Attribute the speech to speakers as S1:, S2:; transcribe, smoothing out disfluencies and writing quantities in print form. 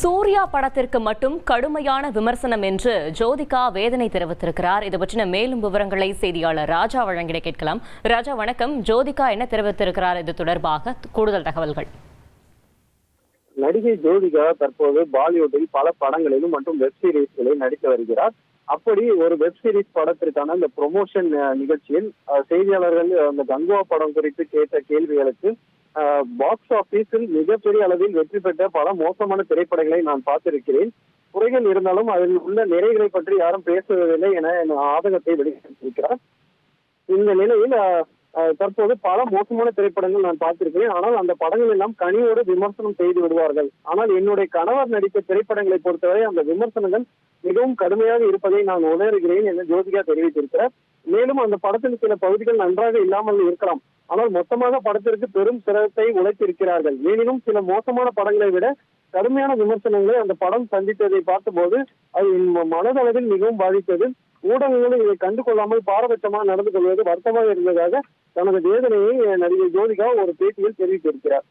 S1: சூர்யா படத்திற்கு மட்டும் கடுமையான விமர்சனம் என்று ஜோதிகா வேதனை தெரிவித்திருக்கிறார். இது பற்றின மேலும் விவரங்களை செய்தியாளர் ராஜா வழங்கிட கேட்கலாம். ராஜா வணக்கம். ஜோதிகா என்ன தெரிவித்திருக்கிறார்? இது தொடர்பாக கூடுதல் தகவல்கள்.
S2: நடிகை ஜோதிகா தற்போது பாலிவுட்டில் பல படங்களிலும் மற்றும் வெப் சீரிஸ்களில் நடித்து வருகிறார். அப்படி ஒரு வெப் சீரிஸ் படத்திற்கான இந்த ப்ரொமோஷன் நிகழ்ச்சியில் செய்தியாளர்கள் அந்த கங்குவா படம் குறித்து கேட்ட கேள்விகளுக்கு பாக்ஸ் ஆபீஸில் மிகப்பெரிய அளவில் வெற்றி பெற்ற பல மோசமான திரைப்படங்களை நான் பார்த்திருக்கிறேன். குறைகள் இருந்தாலும் அதில் உள்ள நிறைகளை பற்றி யாரும் பேசுவதில்லை என ஆதங்கத்தை வெளியிட்டிருக்கிறார். இந்த நிலையில் தற்போது பல மோசமான திரைப்படங்கள் நான் பார்த்திருக்கிறேன். ஆனால் அந்த படங்கள் எல்லாம் கனியோடு விமர்சனம் செய்து விடுவார்கள். ஆனால் என்னுடைய கணவர் நடித்த திரைப்படங்களை பொறுத்தவரை அந்த விமர்சனங்கள் மிகவும் கடுமையாக இருப்பதை நான் உணர்கிறேன் என ஜோதிகா தெரிவித்திருக்கிறார். மேலும் அந்த படத்தில் சில பகுதிகள் நன்றாக இல்லாமல் இருக்கலாம், ஆனால் மொத்தமாக படத்திற்கு பெரும் சிரமத்தை உழைத்திருக்கிறார்கள். எனினும் சில மோசமான படங்களை விட கடுமையான விமர்சனங்களை அந்த படம் சந்தித்ததை பார்த்தபோது அது மனதளவில் மிகவும் பாதித்தது. ஊடகங்களும் இதை கண்டுகொள்ளாமல் பாரபட்சமாக நடந்து கொள்வது வருத்தமாக இருந்ததாக தனது வேதனையை நடிகை ஜோதிகா ஒரு பேட்டியில் தெரிவித்திருக்கிறார்.